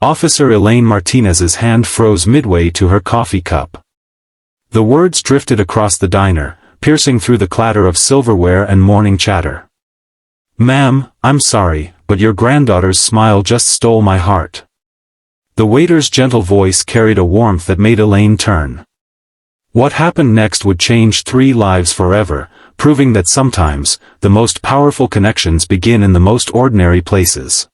Officer Elaine Martinez's hand froze midway to her coffee cup. The words drifted across the diner, piercing through the clatter of silverware and morning chatter. "Ma'am, I'm sorry, but your granddaughter's smile just stole my heart." The waiter's gentle voice carried a warmth that made Elaine turn. What happened next would change 3 lives forever, proving that sometimes, the most powerful connections begin in the most ordinary places.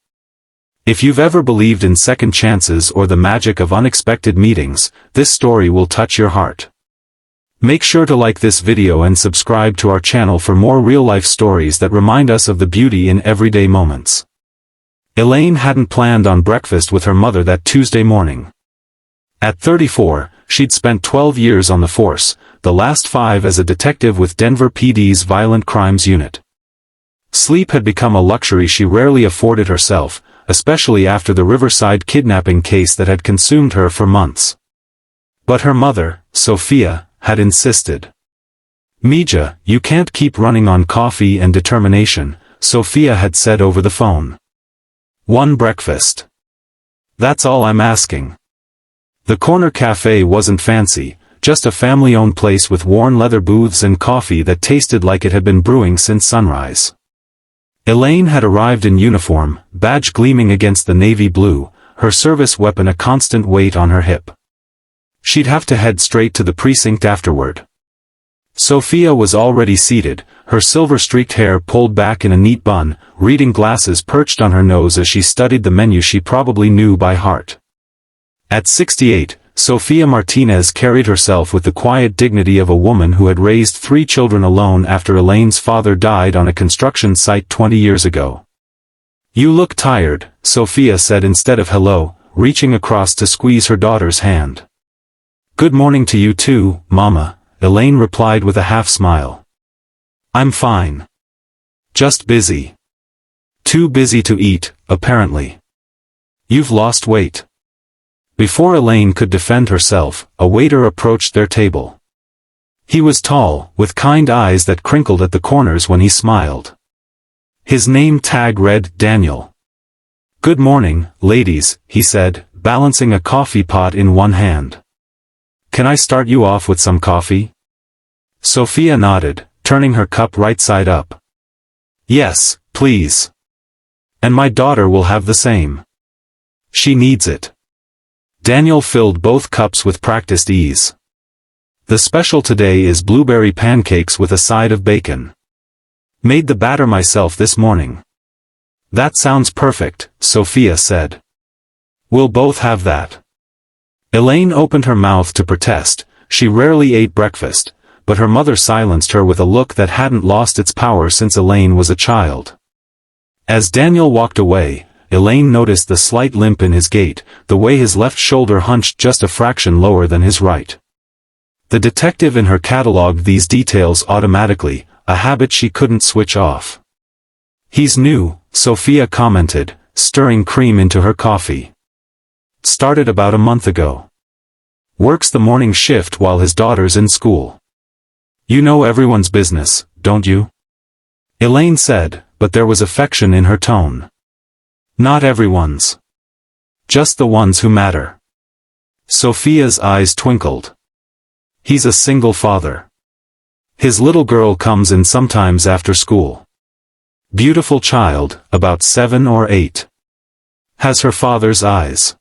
If you've ever believed in second chances or the magic of unexpected meetings, this story will touch your heart. Make sure to like this video and subscribe to our channel for more real-life stories that remind us of the beauty in everyday moments. Elaine hadn't planned on breakfast with her mother that Tuesday morning. At 34, she'd spent 12 years on the force, the last 5 as a detective with Denver PD's Violent Crimes Unit. Sleep had become a luxury she rarely afforded herself, especially after the Riverside kidnapping case that had consumed her for months. But her mother, Sophia, had insisted. "Mija, you can't keep running on coffee and determination," Sophia had said over the phone. "One breakfast. That's all I'm asking." The corner cafe wasn't fancy, just a family-owned place with worn leather booths and coffee that tasted like it had been brewing since sunrise. Elaine had arrived in uniform, badge gleaming against the navy blue, her service weapon a constant weight on her hip. She'd have to head straight to the precinct afterward. Sophia was already seated, her silver-streaked hair pulled back in a neat bun, reading glasses perched on her nose as she studied the menu she probably knew by heart. At 68, Sophia Martinez carried herself with the quiet dignity of a woman who had raised 3 children alone after Elaine's father died on a construction site 20 years ago. "You look tired," Sophia said instead of hello, reaching across to squeeze her daughter's hand. "Good morning to you too, Mama," Elaine replied with a half-smile. "I'm fine. Just busy. Too busy to eat, apparently. You've lost weight." Before Elaine could defend herself, a waiter approached their table. He was tall, with kind eyes that crinkled at the corners when he smiled. His name tag read Daniel. "Good morning, ladies," he said, balancing a coffee pot in one hand. "Can I start you off with some coffee?" Sophia nodded, turning her cup right side up. "Yes, please. And my daughter will have the same. She needs it." Daniel filled both cups with practiced ease. "The special today is blueberry pancakes with a side of bacon. Made the batter myself this morning." "That sounds perfect," Sophia said. "We'll both have that." Elaine opened her mouth to protest. She rarely ate breakfast, but her mother silenced her with a look that hadn't lost its power since Elaine was a child. As Daniel walked away, Elaine noticed the slight limp in his gait, the way his left shoulder hunched just a fraction lower than his right. The detective in her cataloged these details automatically, a habit she couldn't switch off. "He's new," Sophia commented, stirring cream into her coffee. "Started about a month ago. Works the morning shift while his daughter's in school. You know everyone's business, don't you?" Elaine said, but there was affection in her tone. "Not everyone's. Just the ones who matter." Sophia's eyes twinkled. "He's a single father. His little girl comes in sometimes after school. Beautiful child, about 7 or 8. Has her father's eyes."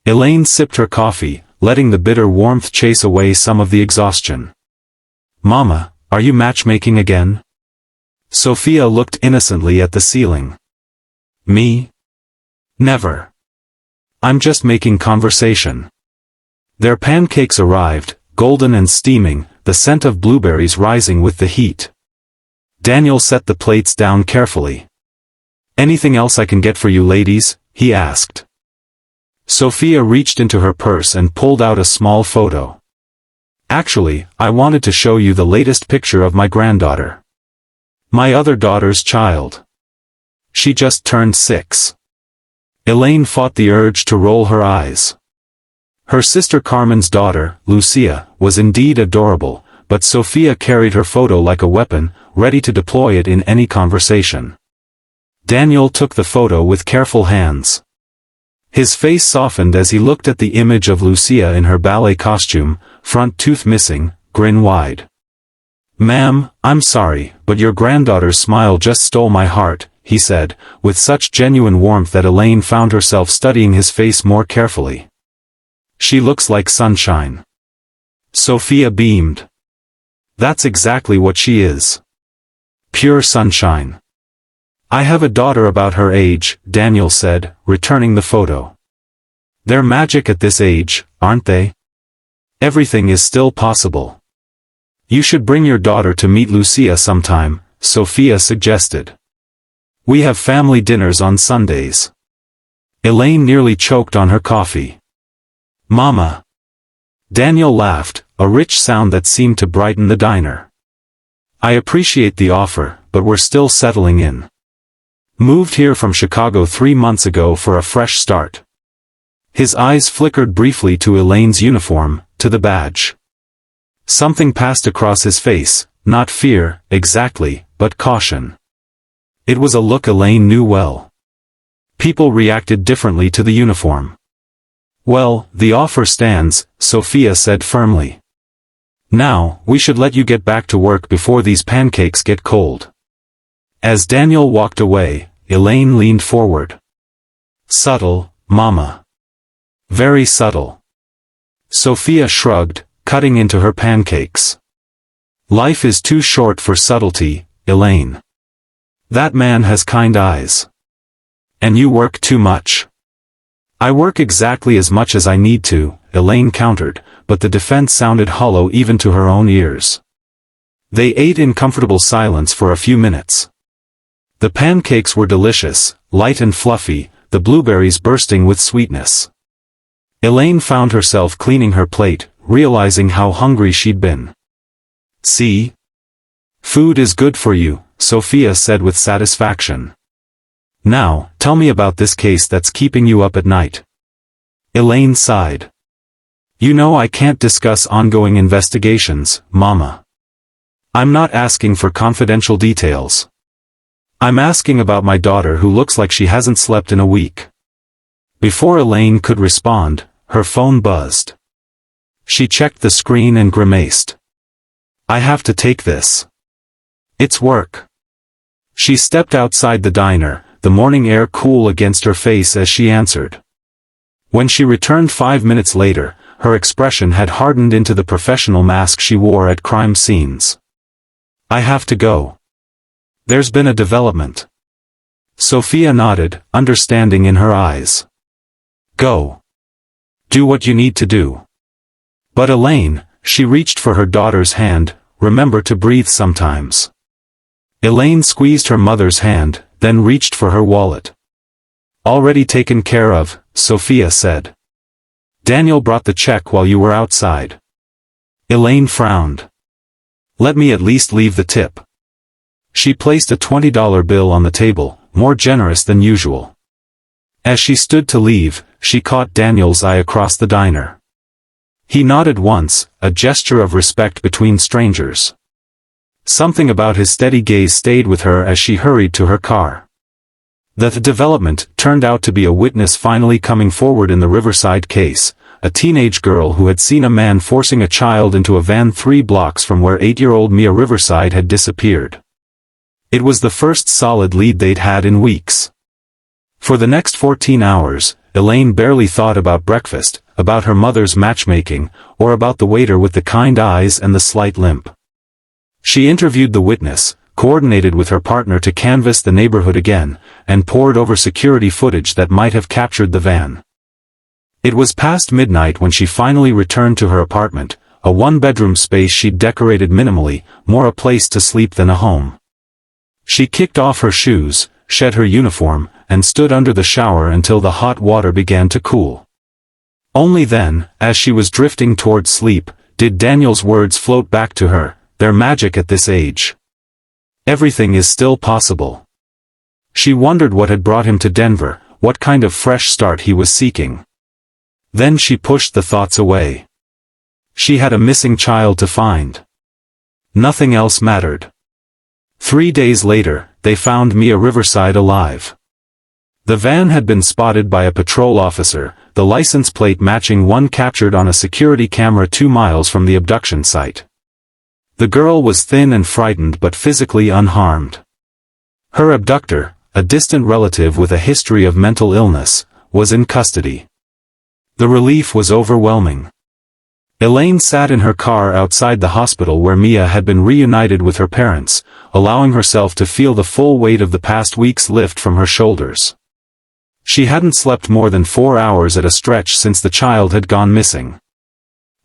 Elaine sipped her coffee, letting the bitter warmth chase away some of the exhaustion. "Mama, are you matchmaking again?" Sophia looked innocently at the ceiling. "Me? Never. I'm just making conversation." Their pancakes arrived, golden and steaming, the scent of blueberries rising with the heat. Daniel set the plates down carefully. "Anything else I can get for you ladies?" he asked. Sophia reached into her purse and pulled out a small photo. "Actually, I wanted to show you the latest picture of my granddaughter. My other daughter's child. She just turned 6. Elaine fought the urge to roll her eyes. Her sister Carmen's daughter, Lucia, was indeed adorable, but Sophia carried her photo like a weapon, ready to deploy it in any conversation. Daniel took the photo with careful hands. His face softened as he looked at the image of Lucia in her ballet costume, front tooth missing, grin wide. "Ma'am, I'm sorry, but your granddaughter's smile just stole my heart," he said, with such genuine warmth that Elaine found herself studying his face more carefully. "She looks like sunshine." Sophia beamed. "That's exactly what she is. Pure sunshine." "I have a daughter about her age," Daniel said, returning the photo. "They're magic at this age, aren't they? Everything is still possible." "You should bring your daughter to meet Lucia sometime," Sophia suggested. "We have family dinners on Sundays." Elaine nearly choked on her coffee. "Mama." Daniel laughed, a rich sound that seemed to brighten the diner. "I appreciate the offer, but we're still settling in. Moved here from Chicago 3 months ago for a fresh start." His eyes flickered briefly to Elaine's uniform, to the badge. Something passed across his face, not fear, exactly, but caution. It was a look Elaine knew well. People reacted differently to the uniform. "Well, the offer stands," Sophia said firmly. "Now, we should let you get back to work before these pancakes get cold." As Daniel walked away, Elaine leaned forward. "Subtle, Mama. Very subtle." Sophia shrugged, cutting into her pancakes. "Life is too short for subtlety, Elaine. That man has kind eyes. And you work too much." "I work exactly as much as I need to," Elaine countered, but the defense sounded hollow even to her own ears. They ate in comfortable silence for a few minutes. The pancakes were delicious, light and fluffy, the blueberries bursting with sweetness. Elaine found herself cleaning her plate, realizing how hungry she'd been. "See? Food is good for you," Sophia said with satisfaction. "Now, tell me about this case that's keeping you up at night." Elaine sighed. "You know I can't discuss ongoing investigations, Mama. I'm not asking for confidential details. I'm asking about my daughter who looks like she hasn't slept in a week." Before Elaine could respond, her phone buzzed. She checked the screen and grimaced. "I have to take this. It's work." She stepped outside the diner, the morning air cool against her face as she answered. When she returned 5 minutes later, her expression had hardened into the professional mask she wore at crime scenes. "I have to go. There's been a development." Sophia nodded, understanding in her eyes. "Go. Do what you need to do." "But Elaine," she reached for her daughter's hand, "remember to breathe sometimes." Elaine squeezed her mother's hand, then reached for her wallet. "Already taken care of," Sophia said. "Daniel brought the check while you were outside." Elaine frowned. "Let me at least leave the tip." She placed a $20 bill on the table, more generous than usual. As she stood to leave, she caught Daniel's eye across the diner. He nodded once, a gesture of respect between strangers. Something about his steady gaze stayed with her as she hurried to her car. The development turned out to be a witness finally coming forward in the Riverside case, a teenage girl who had seen a man forcing a child into a van 3 blocks from where 8-year-old Mia Riverside had disappeared. It was the first solid lead they'd had in weeks. For the next 14 hours, Elaine barely thought about breakfast, about her mother's matchmaking, or about the waiter with the kind eyes and the slight limp. She interviewed the witness, coordinated with her partner to canvass the neighborhood again, and pored over security footage that might have captured the van. It was past midnight when she finally returned to her apartment, a 1-bedroom space she'd decorated minimally, more a place to sleep than a home. She kicked off her shoes, shed her uniform, and stood under the shower until the hot water began to cool. Only then, as she was drifting toward sleep, did Daniel's words float back to her, "They're magic at this age. Everything is still possible." She wondered what had brought him to Denver, what kind of fresh start he was seeking. Then she pushed the thoughts away. She had a missing child to find. Nothing else mattered. 3 days later, they found Mia Riverside alive. The van had been spotted by a patrol officer, the license plate matching one captured on a security camera 2 miles from the abduction site. The girl was thin and frightened but physically unharmed. Her abductor, a distant relative with a history of mental illness, was in custody. The relief was overwhelming. Elaine sat in her car outside the hospital where Mia had been reunited with her parents, allowing herself to feel the full weight of the past weeks lift from her shoulders. She hadn't slept more than 4 hours at a stretch since the child had gone missing.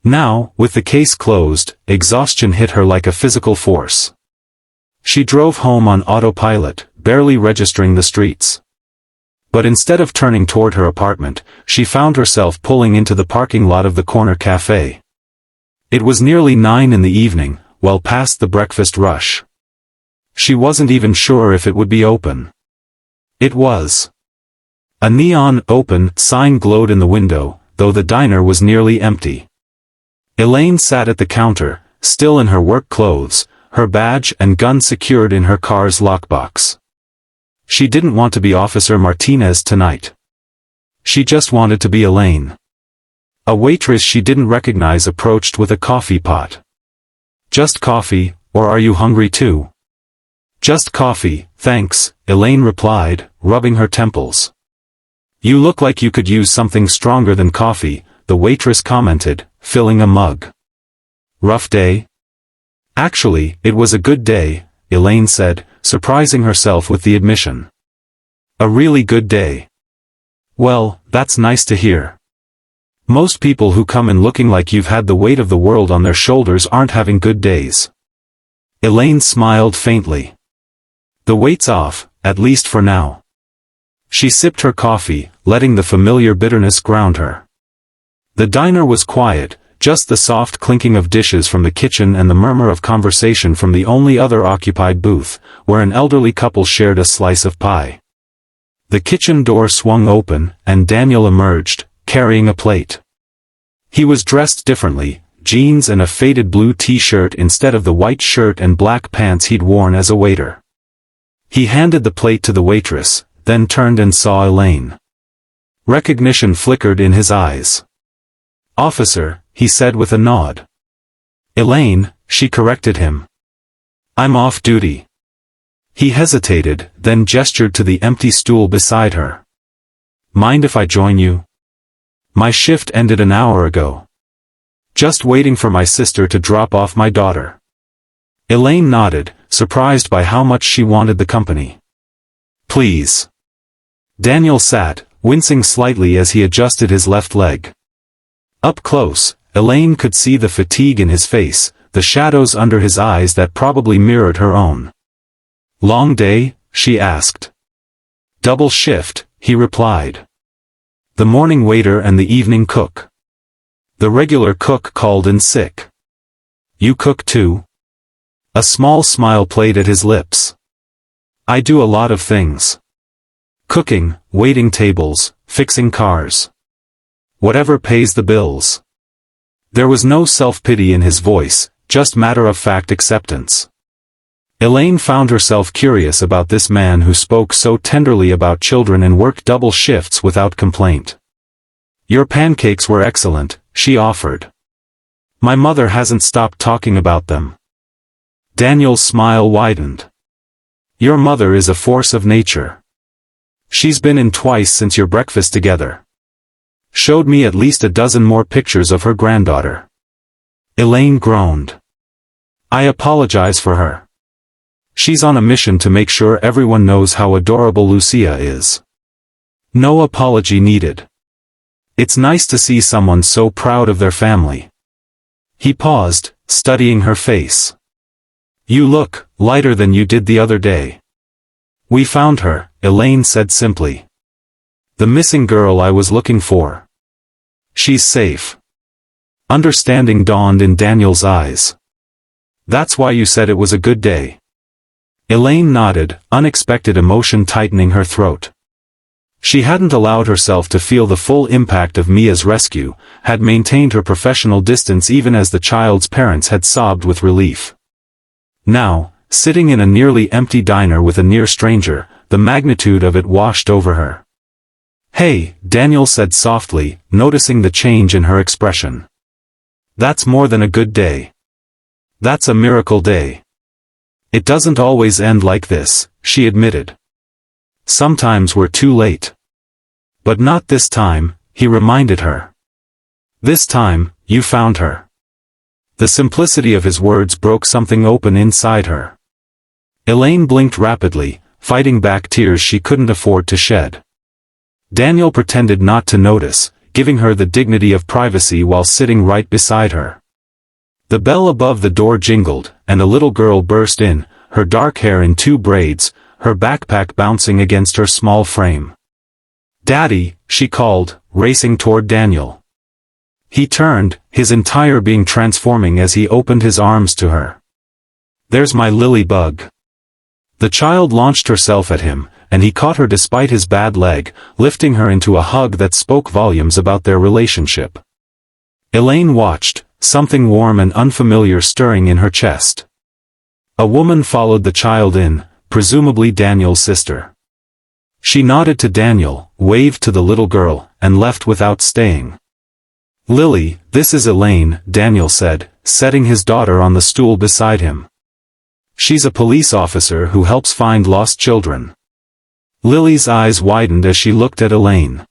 Now, with the case closed, exhaustion hit her like a physical force. She drove home on autopilot, barely registering the streets. But instead of turning toward her apartment, she found herself pulling into the parking lot of the corner cafe. It was nearly 9 in the evening, well past the breakfast rush. She wasn't even sure if it would be open. It was. A neon "open" sign glowed in the window, though the diner was nearly empty. Elaine sat at the counter, still in her work clothes, her badge and gun secured in her car's lockbox. She didn't want to be Officer Martinez tonight. She just wanted to be Elaine. A waitress she didn't recognize approached with a coffee pot. "Just coffee, or are you hungry too?" "Just coffee, thanks," Elaine replied, rubbing her temples. "You look like you could use something stronger than coffee," the waitress commented, filling a mug. "Rough day?" "Actually, it was a good day," Elaine said, surprising herself with the admission. "A really good day." "Well, that's nice to hear. Most people who come in looking like you've had the weight of the world on their shoulders aren't having good days." Elaine smiled faintly. "The weight's off, at least for now." She sipped her coffee, letting the familiar bitterness ground her. The diner was quiet, just the soft clinking of dishes from the kitchen and the murmur of conversation from the only other occupied booth, where an elderly couple shared a slice of pie. The kitchen door swung open, and Daniel emerged, carrying a plate. He was dressed differently, jeans and a faded blue t-shirt instead of the white shirt and black pants he'd worn as a waiter. He handed the plate to the waitress, then turned and saw Elaine. Recognition flickered in his eyes. "Officer," he said with a nod. "Elaine," she corrected him. "I'm off duty." He hesitated, then gestured to the empty stool beside her. "Mind if I join you? My shift ended an hour ago. Just waiting for my sister to drop off my daughter." Elaine nodded, surprised by how much she wanted the company. "Please." Daniel sat, wincing slightly as he adjusted his left leg. Up close, Elaine could see the fatigue in his face, the shadows under his eyes that probably mirrored her own. "Long day?" she asked. "Double shift," he replied. "The morning waiter and the evening cook. The regular cook called in sick." "You cook too?" A small smile played at his lips. "I do a lot of things. Cooking, waiting tables, fixing cars. Whatever pays the bills." There was no self-pity in his voice, just matter-of-fact acceptance. Elaine found herself curious about this man who spoke so tenderly about children and worked double shifts without complaint. "Your pancakes were excellent," she offered. "My mother hasn't stopped talking about them." Daniel's smile widened. "Your mother is a force of nature. She's been in twice since your breakfast together. Showed me at least a dozen more pictures of her granddaughter." Elaine groaned. "I apologize for her. She's on a mission to make sure everyone knows how adorable Lucia is." "No apology needed. It's nice to see someone so proud of their family." He paused, studying her face. "You look lighter than you did the other day." "We found her," Elaine said simply. "The missing girl I was looking for. She's safe." Understanding dawned in Daniel's eyes. "That's why you said it was a good day." Elaine nodded, unexpected emotion tightening her throat. She hadn't allowed herself to feel the full impact of Mia's rescue, had maintained her professional distance even as the child's parents had sobbed with relief. Now, sitting in a nearly empty diner with a near stranger, the magnitude of it washed over her. Hey, Daniel said softly, noticing the change in her expression. That's more than a good day. That's a miracle day. It doesn't always end like this, she admitted. Sometimes we're too late. But not this time, he reminded her. This time, you found her. The simplicity of his words broke something open inside her. Elaine blinked rapidly, fighting back tears she couldn't afford to shed. Daniel pretended not to notice, giving her the dignity of privacy while sitting right beside her. The bell above the door jingled, and a little girl burst in, her dark hair in 2 braids, her backpack bouncing against her small frame. "Daddy," she called, racing toward Daniel. He turned, his entire being transforming as he opened his arms to her. "There's my Lily bug." The child launched herself at him, and he caught her despite his bad leg, lifting her into a hug that spoke volumes about their relationship. Elaine watched, something warm and unfamiliar stirring in her chest. A woman followed the child in, presumably Daniel's sister. She nodded to Daniel, waved to the little girl, and left without staying. "Lily, this is Elaine," Daniel said, setting his daughter on the stool beside him. "She's a police officer who helps find lost children." Lily's eyes widened as she looked at Elaine.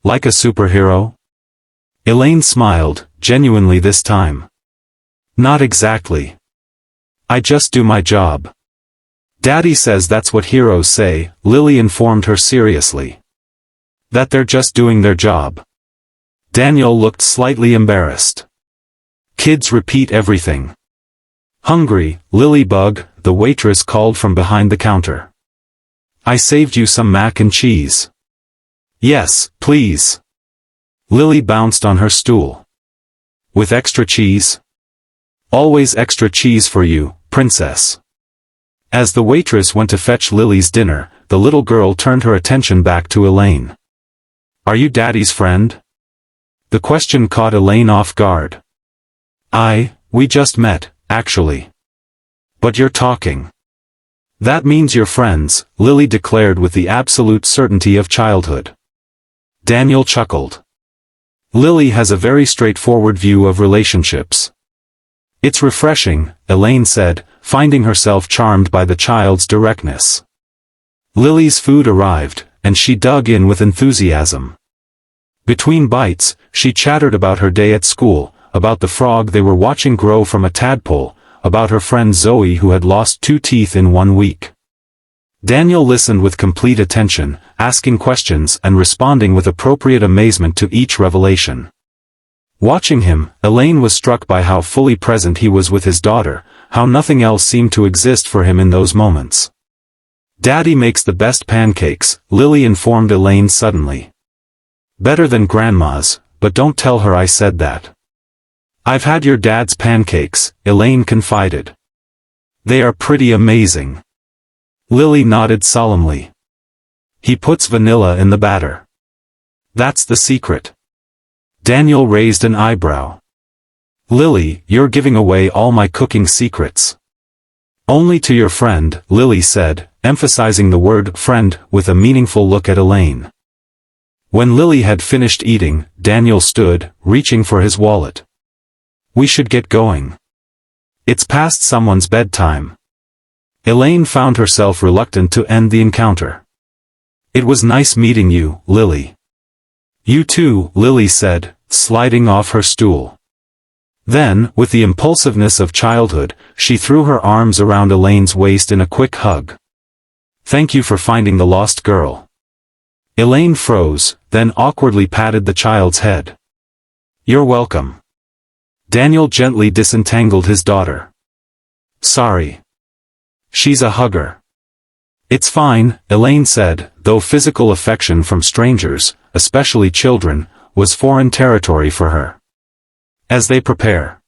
"Like a superhero?" Elaine smiled, genuinely this time. "Not exactly. I just do my job." "Daddy says that's what heroes say," Lily informed her seriously. "That they're just doing their job." Daniel looked slightly embarrassed. "Kids repeat everything." "Hungry, Lilybug," the waitress called from behind the counter. "I saved you some mac and cheese." "Yes, please." Lily bounced on her stool. "With extra cheese?" "Always extra cheese for you, princess." As the waitress went to fetch Lily's dinner, the little girl turned her attention back to Elaine. "Are you Daddy's friend?" The question caught Elaine off guard. We just met, actually." "But you're talking." "That means you're friends," Lily declared with the absolute certainty of childhood. Daniel chuckled. "Lily has a very straightforward view of relationships." "It's refreshing," Elaine said, finding herself charmed by the child's directness. Lily's food arrived, and she dug in with enthusiasm. Between bites, she chattered about her day at school, about the frog they were watching grow from a tadpole, about her friend Zoe who had lost 2 teeth in 1 week. Daniel listened with complete attention, asking questions and responding with appropriate amazement to each revelation. Watching him, Elaine was struck by how fully present he was with his daughter, how nothing else seemed to exist for him in those moments. "Daddy makes the best pancakes," Lily informed Elaine suddenly. "Better than Grandma's, but don't tell her I said that." "I've had your dad's pancakes," Elaine confided. "They are pretty amazing." Lily nodded solemnly. "He puts vanilla in the batter." "That's the secret." Daniel raised an eyebrow. "Lily, you're giving away all my cooking secrets." "Only to your friend," Lily said, emphasizing the word friend with a meaningful look at Elaine. When Lily had finished eating, Daniel stood, reaching for his wallet. "We should get going. It's past someone's bedtime." Elaine found herself reluctant to end the encounter. "It was nice meeting you, Lily." "You too," Lily said, sliding off her stool. Then, with the impulsiveness of childhood, she threw her arms around Elaine's waist in a quick hug. "Thank you for finding the lost girl." Elaine froze, then awkwardly patted the child's head. "You're welcome." Daniel gently disentangled his daughter. "Sorry. She's a hugger." "It's fine," Elaine said, though physical affection from strangers, especially children, was foreign territory for her. As they prepare.